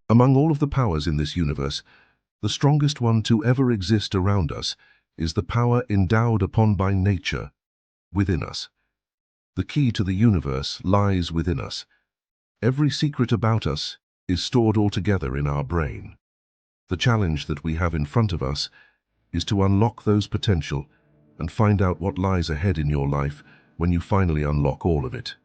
Among all of the powers in this universe, the strongest one to ever exist around us is the power endowed upon by nature, within us. The key to the universe lies within us. Every secret about us is stored all together in our brain. The challenge that we have in front of us is to unlock those potential and find out what lies ahead in your life when you finally unlock all of it.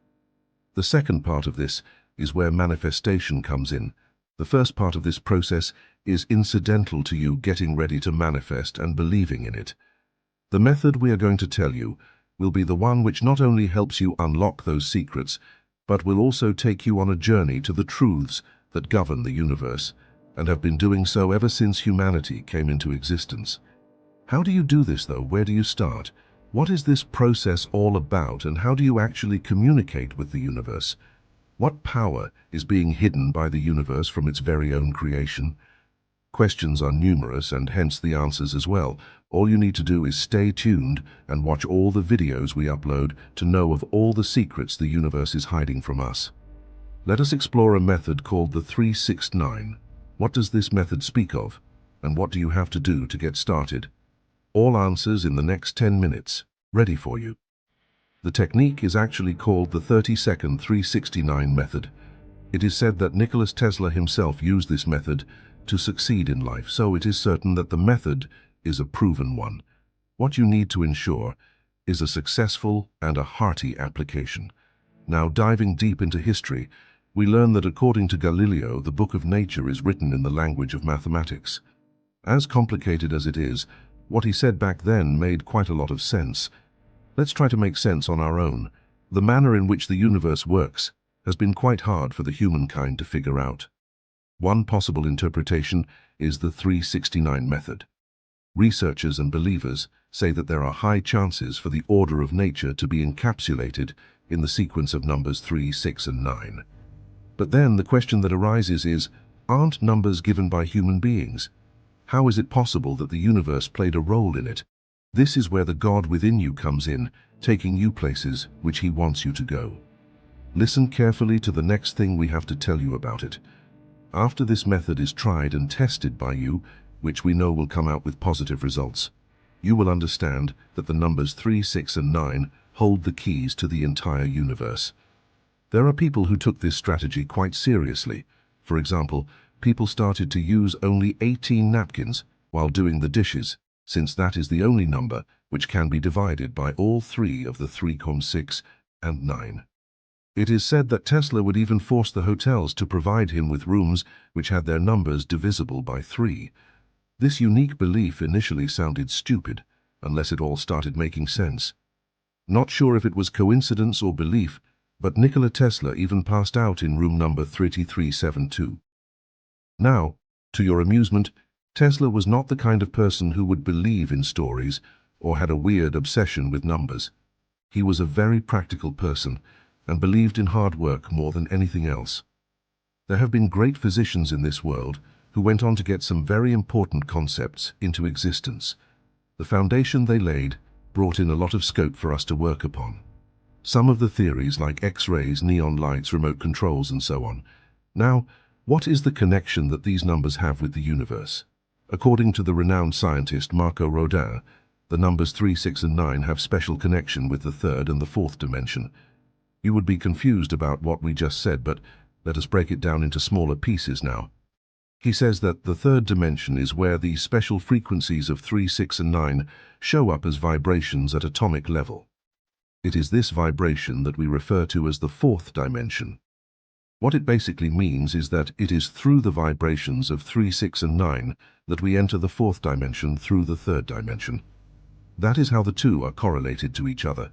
The second part of this is where manifestation comes in. The first part of this process is incidental to you getting ready to manifest and believing in it. The method we are going to tell you will be the one which not only helps you unlock those secrets, but will also take you on a journey to the truths that govern the universe, and have been doing so ever since humanity came into existence. How do you do this, though? Where do you start? What is this process all about, and how do you actually communicate with the universe? What power is being hidden by the universe from its very own creation? Questions are numerous, and hence the answers as well. All you need to do is stay tuned and watch all the videos we upload to know of all the secrets the universe is hiding from us. Let us explore a method called the 369. What does this method speak of, and what do you have to do to get started? All answers in the next 10 minutes, ready for you. The technique is actually called the 30-second 369 method. It is said that Nikola Tesla himself used this method to succeed in life, so it is certain that the method is a proven one. What you need to ensure is a successful and a hearty application. Now, diving deep into history, we learn that according to Galileo, the book of nature is written in the language of mathematics. As complicated as it is, what he said back then made quite a lot of sense. Let's try to make sense on our own. The manner in which the universe works has been quite hard for the humankind to figure out. One possible interpretation is the 369 method. Researchers and believers say that there are high chances for the order of nature to be encapsulated in the sequence of numbers 3, 6, and 9. But then the question that arises is, aren't numbers given by human beings? How is it possible that the universe played a role in it? This is where the God within you comes in, taking you places which he wants you to go. Listen carefully to the next thing we have to tell you about it. After this method is tried and tested by you, which we know will come out with positive results, you will understand that the numbers 3, 6, and 9 hold the keys to the entire universe. There are people who took this strategy quite seriously. For example, people started to use only 18 napkins while doing the dishes, since that is the only number which can be divided by all three of the 3,6 and 9. It is said that Tesla would even force the hotels to provide him with rooms which had their numbers divisible by 3. This unique belief initially sounded stupid, unless it all started making sense. Not sure if it was coincidence or belief, but Nikola Tesla even passed out in room number 3372. Now, to your amusement, Tesla was not the kind of person who would believe in stories or had a weird obsession with numbers. He was a very practical person and believed in hard work more than anything else. There have been great physicians in this world who went on to get some very important concepts into existence. The foundation they laid brought in a lot of scope for us to work upon. Some of the theories like X-rays, neon lights, remote controls, and so on. Now, what is the connection that these numbers have with the universe? According to the renowned scientist Marco Rodin, the numbers 3, 6, and 9 have special connection with the third and the fourth dimension. You would be confused about what we just said, but let us break it down into smaller pieces now. He says that the third dimension is where the special frequencies of 3, 6, and 9 show up as vibrations at atomic level. It is this vibration that we refer to as the fourth dimension. What it basically means is that it is through the vibrations of 3, 6, and 9 that we enter the fourth dimension through the third dimension. That is how the two are correlated to each other.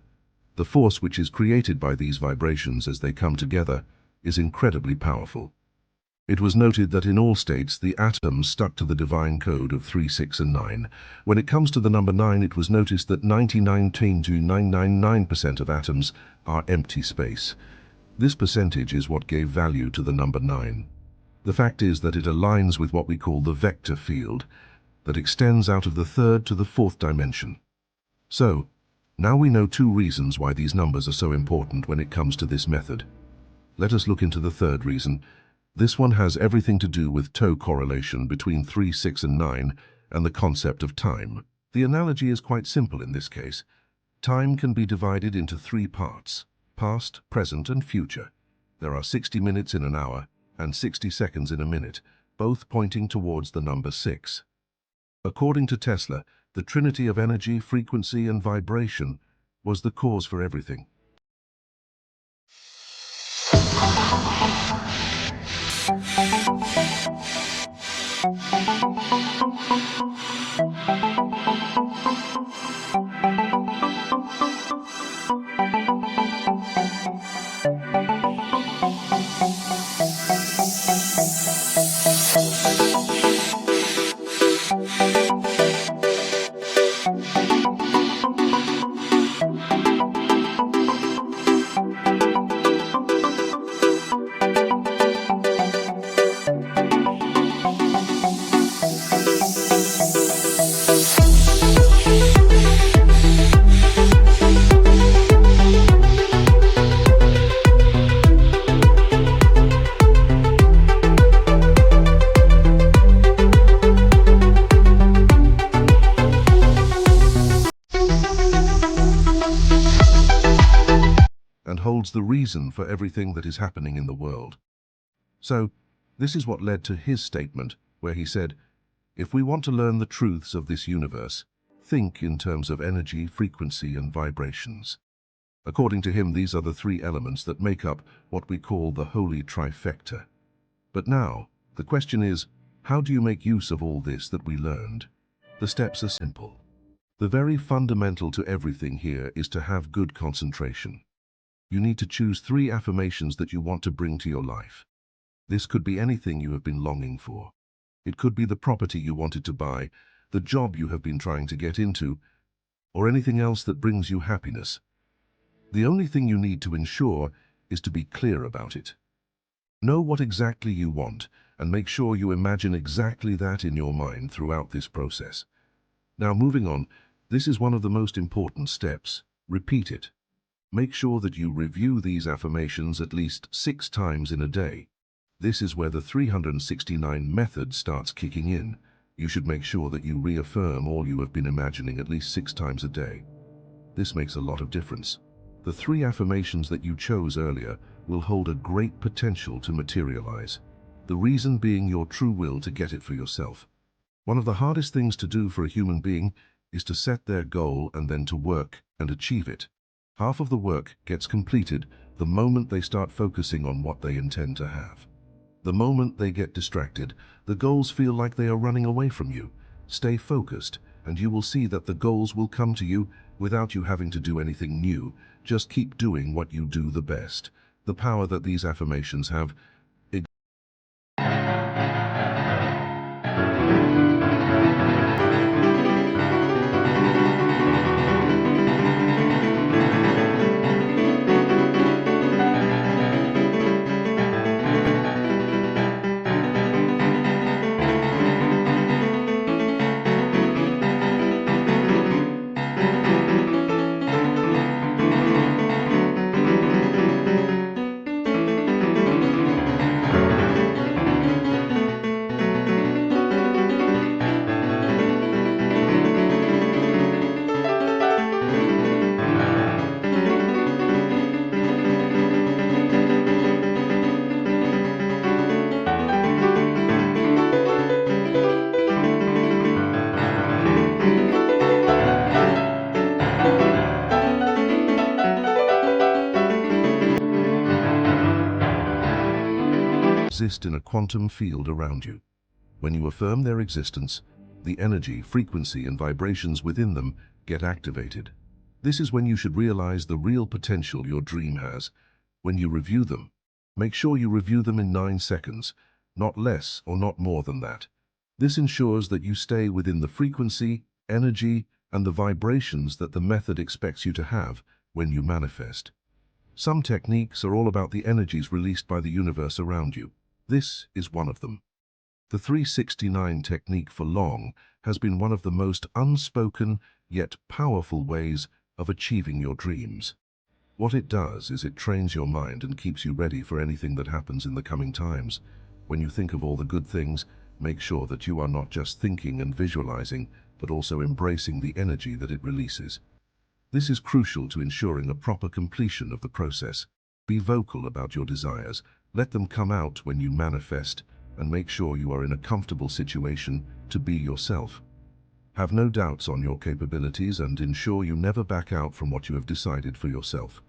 The force which is created by these vibrations as they come together is incredibly powerful. It was noted that in all states the atoms stuck to the divine code of 3, 6, and 9. When it comes to the number 9, it was noticed that 99.999% of atoms are empty space. This percentage is what gave value to the number 9. The fact is that it aligns with what we call the vector field that extends out of the third to the fourth dimension. So, now we know two reasons why these numbers are so important when it comes to this method. Let us look into the third reason. This one has everything to do with toe correlation between 3, 6, and 9 and the concept of time. The analogy is quite simple in this case. Time can be divided into 3 parts: past, present, and future. There are 60 minutes in an hour and 60 seconds in a minute, both pointing towards the number 6. According to Tesla, the trinity of energy, frequency, and vibration was the cause for everything. And holds the reason for everything that is happening in the world. So, this is what led to his statement, where he said, if we want to learn the truths of this universe, think in terms of energy, frequency, and vibrations. According to him, these are the 3 elements that make up what we call the holy trifecta. But now, the question is, how do you make use of all this that we learned? The steps are simple. The very fundamental to everything here is to have good concentration. You need to choose 3 affirmations that you want to bring to your life. This could be anything you have been longing for. It could be the property you wanted to buy, the job you have been trying to get into, or anything else that brings you happiness. The only thing you need to ensure is to be clear about it. Know what exactly you want, and make sure you imagine exactly that in your mind throughout this process. Now, moving on, this is one of the most important steps. Repeat it. Make sure that you review these affirmations at least 6 times in a day. This is where the 369 method starts kicking in. You should make sure that you reaffirm all you have been imagining at least 6 times a day. This makes a lot of difference. The 3 affirmations that you chose earlier will hold a great potential to materialize. The reason being your true will to get it for yourself. One of the hardest things to do for a human being is to set their goal and then to work and achieve it. Half of the work gets completed the moment they start focusing on what they intend to have. The moment they get distracted, the goals feel like they are running away from you. Stay focused, and you will see that the goals will come to you without you having to do anything new. Just keep doing what you do the best. The power that these affirmations have exist in a quantum field around you. When you affirm their existence, the energy, frequency, and vibrations within them get activated. This is when you should realize the real potential your dream has. When you review them, make sure you review them in 9 seconds, not less or not more than that. This ensures that you stay within the frequency, energy, and the vibrations that the method expects you to have when you manifest. Some techniques are all about the energies released by the universe around you. This is one of them. The 369 technique for long has been one of the most unspoken yet powerful ways of achieving your dreams. What it does is it trains your mind and keeps you ready for anything that happens in the coming times. When you think of all the good things, make sure that you are not just thinking and visualizing, but also embracing the energy that it releases. This is crucial to ensuring a proper completion of the process. Be vocal about your desires, let them come out when you manifest, and make sure you are in a comfortable situation to be yourself. Have no doubts on your capabilities and ensure you never back out from what you have decided for yourself.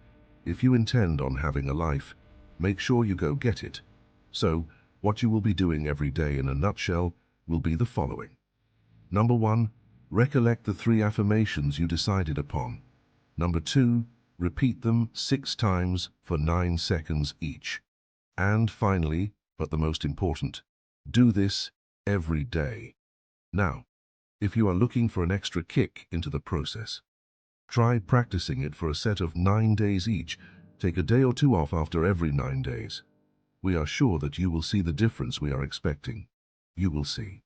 If you intend on having a life, make sure you go get it. So, what you will be doing every day in a nutshell will be the following. Number 1, recollect the 3 affirmations you decided upon. Number 2, repeat them 6 times for 9 seconds each. And finally, but the most important, do this every day. Now, if you are looking for an extra kick into the process, try practicing it for a set of 9 days each. Take a day or 2 off after every 9 days. We are sure that you will see the difference we are expecting. You will see.